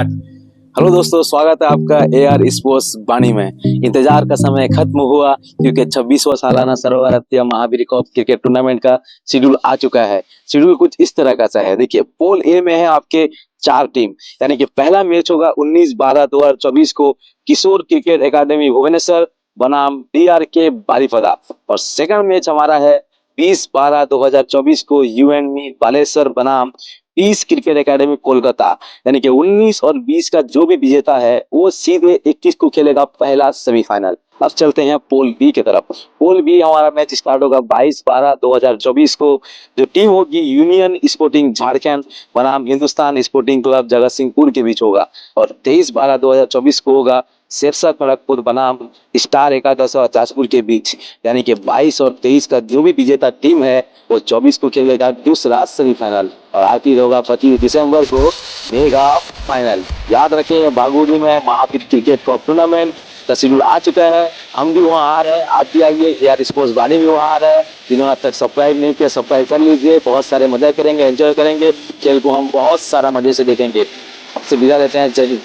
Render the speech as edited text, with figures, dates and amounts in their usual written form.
Start. Hello दोस्तों, स्वागत है आपका AR स्पोर्ट्स बानी में। इंतजार का समय खत्म हुआ क्योंकि 26वां सालाना सर्वभारतीय महावीर कप क्रिकेट टूर्नामेंट का शेड्यूल आ चुका है। शेड्यूल कुछ इस तरह का सा है। देखिए, पोल ए में है आपके 4 टीम, यानी कि पहला मैच होगा 19/12/2024 को किशोर क्रिकेट एकेडमी भुवनेश्वर बनाम DRK बारिपदा, और सेकंड मैच हमारा है 20/12/2024 को UNME बालेश्वर बनाम पीस क्रिकेट एकेडमी कोलकाता। यानी कि 19 और 20 का जो भी विजेता है वो सीधे 21 को खेलेगा पहला सेमीफाइनल। अब चलते हैं पोल बी की तरफ। पोल बी हमारा मैच स्टार्ट होगा 22/12/2024 को। जो टीम होगी यूनियन स्पोर्टिंग झारखंड बनाम हिंदुस्तान स्पोर्टिंग क्लब जगत सिंहपुर के बीच होगा, और 23/12/2024 को होगा शेरशाह खड़गपुर बनाम स्टार एकादश और जाजपुर के बीच। यानी कि 22 और 23 का जो भी विजेता टीम है वो 24 को खेलेगा दूसरा सेमीफाइनल, और आखिर होगा 25 दिसंबर को मेगा फाइनल। याद रखें, बागुड़ी में महावीर क्रिकेट कप टूर्नामेंट का शेड्यूल आ चुका है। हम भी वहाँ आ रहे हैं, आप भी आइए। AR स्पोर्ट्स बानी भी वहाँ आ रहे हैं। जिन्होंने अब तक सब्सक्राइब नहीं किया, सब्सक्राइब कर लीजिए। बहुत सारे मजा करेंगे, एंजॉय करेंगे, खेल को हम बहुत सारा मजे से देखेंगे। आपसे विदा लेते हैं, जय हिंद।